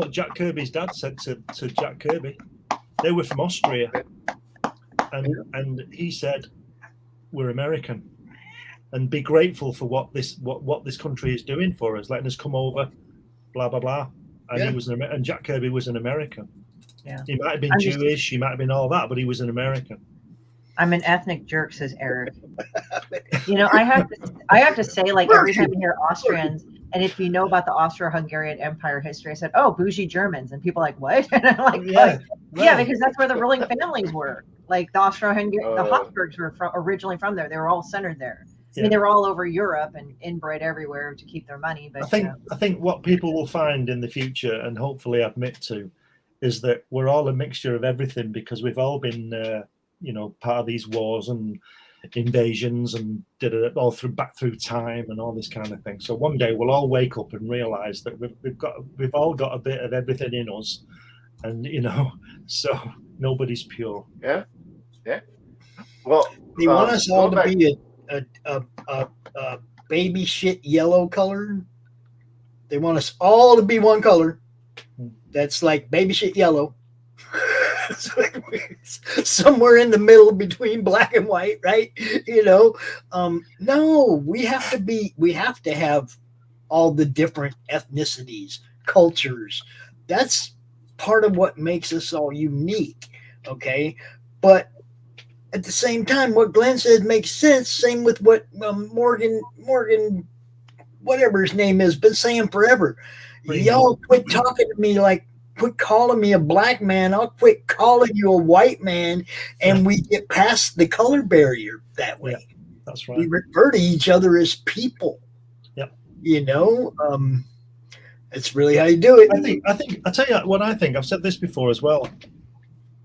Jack Kirby's dad said to Jack Kirby. They were from Austria, and he said, "We're American, and be grateful for what this country is doing for us, letting us come over, blah blah blah." And and Jack Kirby was an American. Yeah, he might have been Jewish, he might have been all that, but he was an American. I'm an ethnic jerk, says Eric. You know, I have to say, like, every time I hear Austrians, and if you know about the Austro-Hungarian Empire history, I said, "Oh, bougie Germans," and people are like, "What?" And I'm like, yeah, because that's where the ruling families were. Like the Austro-Hungarian, the Habsburgs were originally from there. They were all centered there. I mean, they were all over Europe and inbred everywhere to keep their money. But I think what people will find in the future, and hopefully admit to, is that we're all a mixture of everything because we've all been, part of these wars and invasions and did it all back through time and all this kind of thing. So one day we'll all wake up and realize that we've all got a bit of everything in us, and so nobody's pure. Yeah. Well, they want us all to be a baby shit yellow color. They want us all to be one color. That's like baby shit yellow. It's like somewhere in the middle between black and white, right? No, we have to have all the different ethnicities, cultures. That's part of what makes us all unique. Okay. But at the same time, what Glenn says makes sense. Same with what Morgan, whatever his name is, been saying forever. Y'all quit talking to me like, quit calling me a black man. I'll quit calling you a white man, and we get past the color barrier that way. Yeah, that's right. We refer to each other as people. Yep. You know, it's really how you do it. I tell you what I think. I've said this before as well,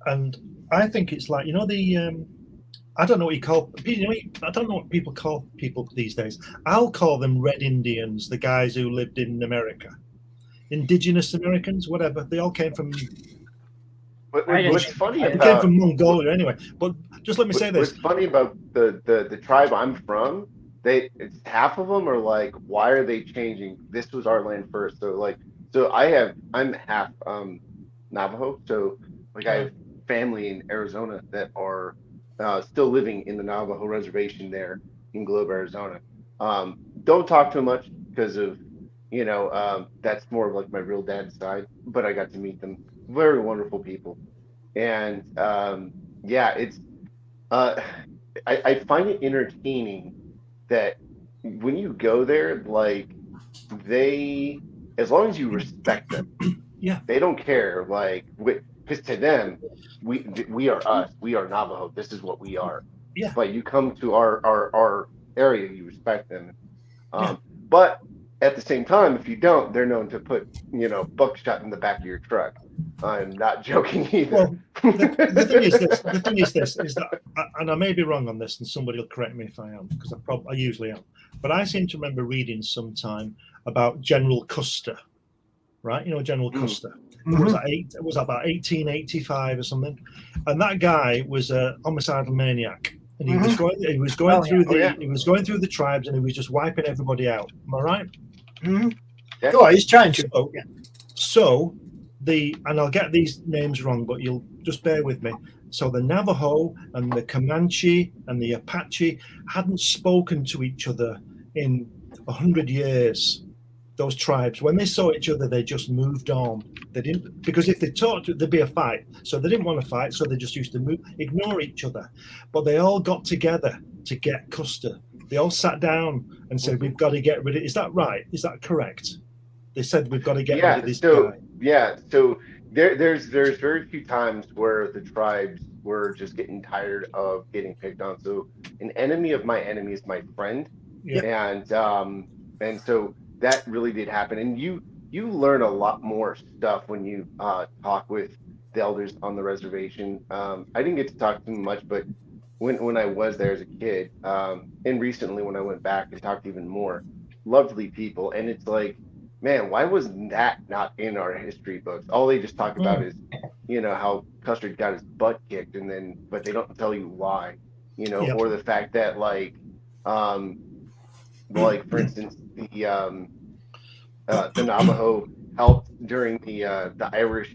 and I think it's like, I don't know what you call, I don't know what people call people these days. I'll call them Red Indians, the guys who lived in America, Indigenous Americans, whatever. They all came from. What's funny They about came from Mongolia anyway. But just let me say this. What's funny about the tribe I'm from, it's half of them are like, why are they changing? This was our land first. So I'm half Navajo. So like I have family in Arizona that are still living in the Navajo reservation there in Globe, Arizona. Don't talk too much because of, that's more of like my real dad's side, but I got to meet them. Very wonderful people. And it's I find it entertaining that when you go there, like as long as you respect them, they don't care. Like, because to them, we are us. We are Navajo. This is what we are. Yeah. But you come to our area, you respect them. But at the same time, if you don't, they're known to put buckshot in the back of your truck. I'm not joking either. Well, the thing is this, is that, and I may be wrong on this, and somebody will correct me if I am, because I usually am. But I seem to remember reading sometime about General Custer, right? General Custer. It was about 1885 or something, and that guy was a homicidal maniac, and he was going through the tribes, and he was just wiping everybody out. Am I right? Mm-hmm. Yeah. Oh, he's trying to. So and I'll get these names wrong, but you'll just bear with me. So the Navajo and the Comanche and the Apache hadn't spoken to each other in 100 years. Those tribes, when they saw each other, they just moved on. They didn't, because if they talked, there'd be a fight. So they didn't want to fight, so they just used to ignore each other. But they all got together to get Custer. They all sat down and said, "We've got to get rid of." Is that right? Is that correct? They said we've got to get rid of this guy. Yeah. So there's very few times where the tribes were just getting tired of getting picked on. So an enemy of my enemy is my friend. Yeah. And so that really did happen. And you learn a lot more stuff when you talk with the elders on the reservation. I didn't get to talk to them much, but when I was there as a kid, and recently when I went back and talked even more, lovely people. And it's like, man, why was that not in our history books? All they just talk about is, how Custer got his butt kicked, but they don't tell you why, or the fact that like for instance, the Navajo helped during the Irish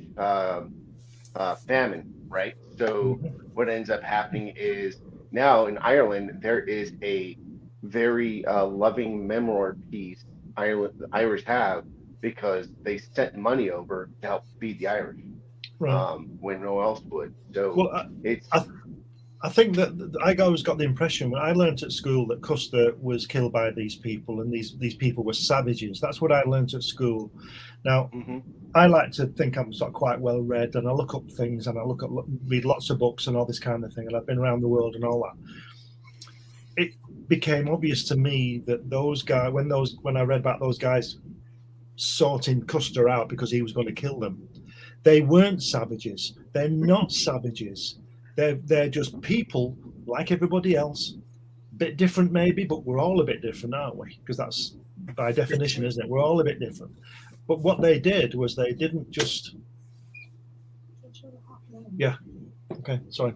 famine, right? So what ends up happening is now in Ireland there is a very loving memoir piece the Irish have, because they sent money over to help feed the Irish, when no one else would. So I think that I always got the impression when I learned at school that Custer was killed by these people, and these people were savages. That's what I learned at school. Now, I like to think I'm sort of quite well read, and I look up things, and I read lots of books and all this kind of thing, and I've been around the world and all that. It became obvious to me that those guys, when I read about those guys sorting Custer out because he was going to kill them, they weren't savages. They're not savages. They're just people like everybody else, a bit different maybe, but we're all a bit different, aren't we? Because that's by definition, isn't it? We're all a bit different. But what they did was they didn't just. Yeah. Okay. Sorry.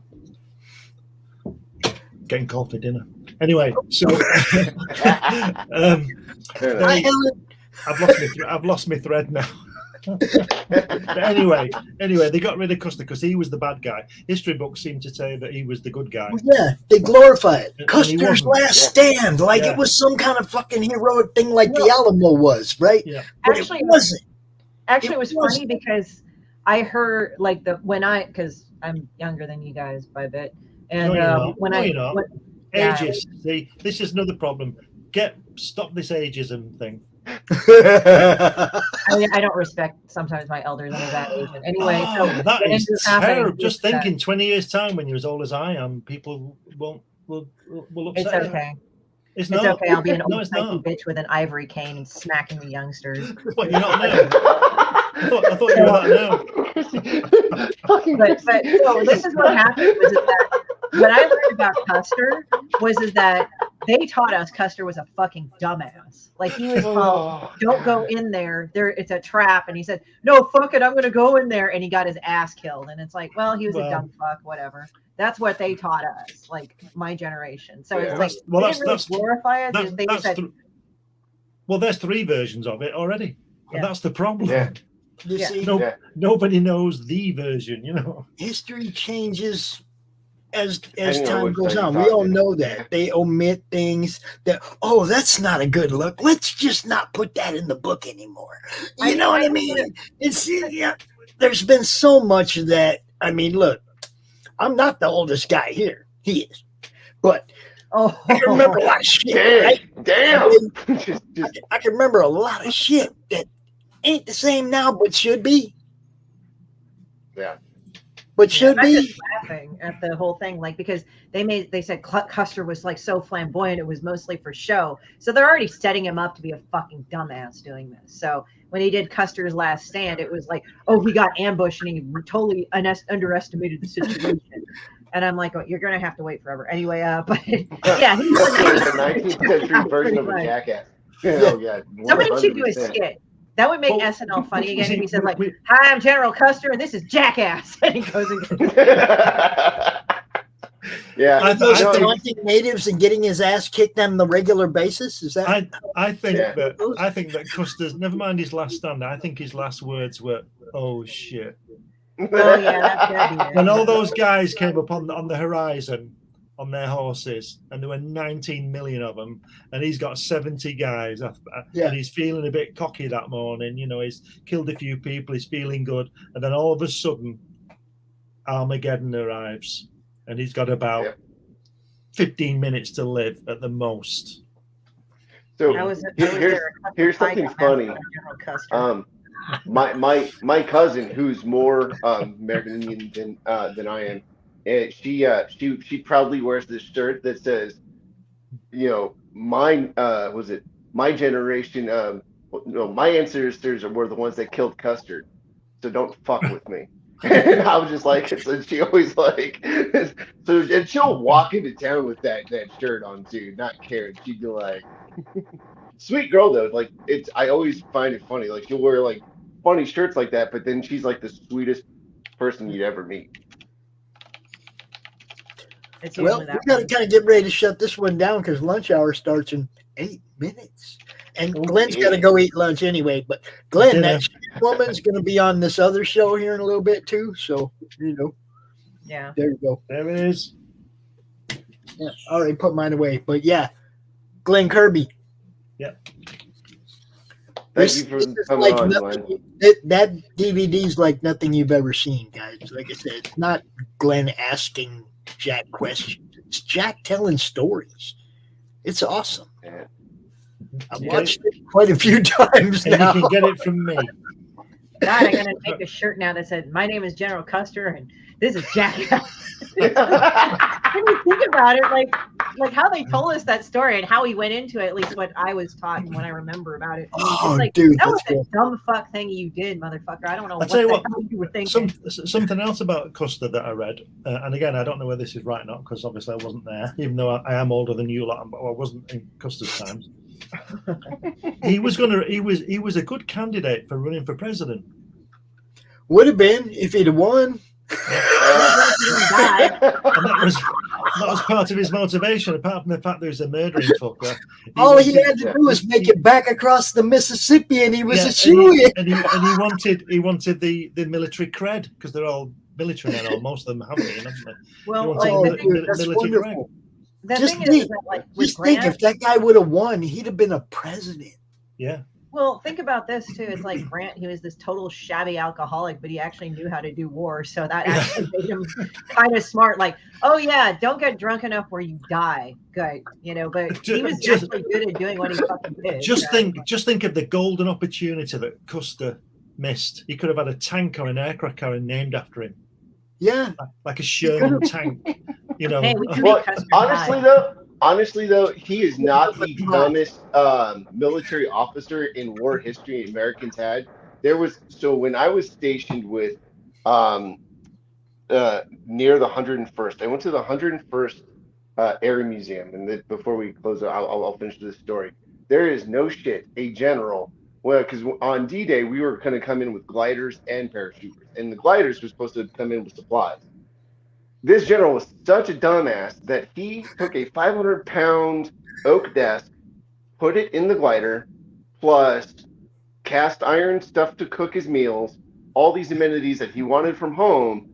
Getting called for dinner. Anyway, so I've lost my thread now. But anyway, they got rid of Custer because he was the bad guy. History books seem to say that he was the good guy. Yeah, they glorify it. Custer's last stand, like it was some kind of fucking heroic thing, like the Alamo was, right? Yeah. But actually, it wasn't. Actually, it was funny because I heard because I'm younger than you guys by a bit, and ages. See, this is another problem. Stop this ageism thing. I don't respect sometimes my elders under that age. Anyway, that is terrible. Just think in 20 years' time, when you're as old as I am, people will upset. It's okay. It's It's not. okay. I'll be an No, old it's psycho not. bitch with an ivory cane and smacking the youngsters. What, you're not now? I thought you were that now. Fucking But so this is what happened was that what I learned about Custer is that they taught us Custer was a fucking dumbass. Like he was told, don't go in there. It's a trap. And he said, no, fuck it, I'm gonna go in there. And he got his ass killed. And it's like, well, he was a dumb fuck, whatever. That's what they taught us, like my generation. So it's like they didn't really glorify it. They said, well, there's 3 versions of it already. And that's the problem. Yeah. You see, nobody knows the version, you know. History changes as know time which goes side on. you're We all talking. know that. They omit things that, oh, that's not a good look. Let's just not put that in the book anymore. You know what I mean? It's there's been so much of that. I mean, look, I'm not the oldest guy here. He is. But I can remember a lot of shit. Damn. Right? Damn. I can remember a lot of shit that ain't the same now, but should be. Yeah. But should I'm be. just laughing at the whole thing, like because they said Custer was like so flamboyant, it was mostly for show. So they're already setting him up to be a fucking dumbass doing this. So when he did Custer's Last Stand, it was like, oh, he got ambushed and he totally underestimated the situation. And I'm like, oh, you're gonna have to wait forever anyway. But yeah, he's the 19th century version of a jackass. Oh yeah. Somebody should do a 100%. skit. That would make SNL funny again if he said like, "Hi, I'm General Custer, and this is Jackass," and he goes and yeah, I taunting natives and getting his ass kicked on the regular basis. Is that? I think that Custer's, never mind his last stand. I think his last words were, "Oh shit." Oh yeah, that's gotta be it. When all those guys came up on the horizon on their horses, and there were 19 million of them, and he's got 70 guys, and he's feeling a bit cocky that morning. You know, he's killed a few people, he's feeling good, and then all of a sudden, Armageddon arrives, and he's got about 15 minutes to live at the most. So here's something funny. My cousin, who's more American Indian than I am, and she proudly wears this shirt that says, you know, my generation, my ancestors were the ones that killed Custard, so don't fuck with me. And I was just like, so she always like, so and she'll walk into town with that shirt on too, not care. She'd be like, sweet girl though, like I always find it funny, like she'll wear like funny shirts like that, but then she's like the sweetest person you'd ever meet. Well, we gotta kind of get ready to shut this one down because lunch hour starts in 8 minutes, and Glenn's got to go eat lunch anyway. But Glenn, that woman's going to be on this other show here in a little bit too. So you know, there you go. There it is. Yeah, I already put mine away, but yeah, Glenn Kirby. Yep. This is like nothing. That DVD is like nothing you've ever seen, guys. Like I said, it's not Glenn asking Jack questions. It's Jack telling stories. It's awesome. Yeah. I've watched it quite a few times and now. You can get it from me. God, I'm gonna make a shirt now that said, "My name is General Custer, and this is Jack." When you think about it, like how they told us that story and how he went into it, at least what I was taught and what I remember about it. Oh, like, dude, that was a dumb fuck thing you did, motherfucker. I don't know I'll tell you what, hell you were thinking. Something else about Custer that I read, and again, I don't know whether this is right or not because obviously I wasn't there, even though I am older than you lot, but I wasn't in Custer's times. He was a good candidate for running for president. Would have been if he'd have won. And that was part of his motivation, apart from the fact that he was a murdering fucker. All he had to do was make it back across the Mississippi, and he was a shoo-in. And he wanted the military cred because they're all military men, or most of them have been, haven't they? Well, that's wonderful. Just think, if that guy would have won, he'd have been a president. Yeah. Well, think about this too. It's like Grant, he was this total shabby alcoholic, but he actually knew how to do war. So that actually made him kind of smart. Like, oh yeah, don't get drunk enough where you die. Good, you know. But he was actually good at doing what he fucking did. Just think of the golden opportunity that Custer missed. He could have had a tank or an aircraft carrier named after him. Yeah, like a Sherman tank. You know. Hey, well, honestly though, he is not the dumbest military officer in war history Americans had. When I was stationed with um, near the 101st, I went to the 101st Air Museum, and before we close, I'll finish this story. There is no shit a general. Well, because on D-Day we were going to come in with gliders and parachuters, and the gliders were supposed to come in with supplies. This general was such a dumbass that he took a 500-pound oak desk, put it in the glider, plus cast iron stuff to cook his meals, all these amenities that he wanted from home,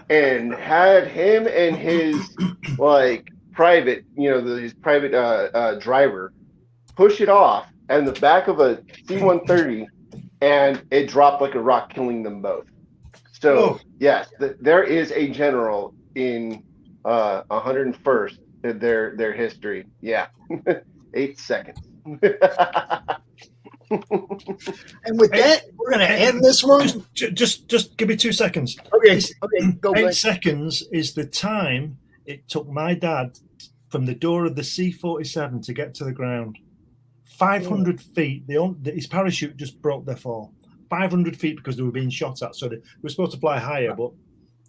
and had him and his private, his private driver push it off in the back of a C-130, and it dropped like a rock, killing them both. So yes, there is a general in 101st their history. Yeah, 8 seconds. And with that, we're going to end this one. Just give me 2 seconds. Okay, go. 8 seconds is the time it took my dad from the door of the C-47 to get to the ground. 500 feet. His parachute just broke their fall. 500 feet because they were being shot at. So they were supposed to fly higher, but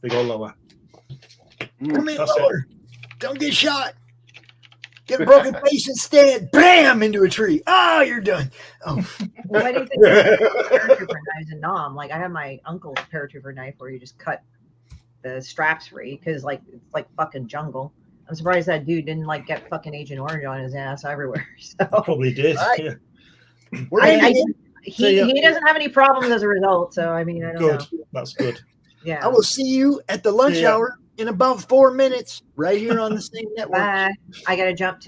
they go lower. Come in lower. Don't get shot. Get broken face instead. Bam! Into a tree. Oh, you're done. Oh. Why do you think paratrooper knives in Nam? Like, I have my uncle's paratrooper knife where you just cut the straps free because, like, it's like fucking jungle. I'm surprised that dude didn't get fucking Agent Orange on his ass everywhere. So probably did. Right. Yeah. He doesn't have any problems as a result. So I mean, I don't know. That's good. Yeah. I will see you at the lunch hour in about 4 minutes, right here on the same network. Bye. I gotta jump to.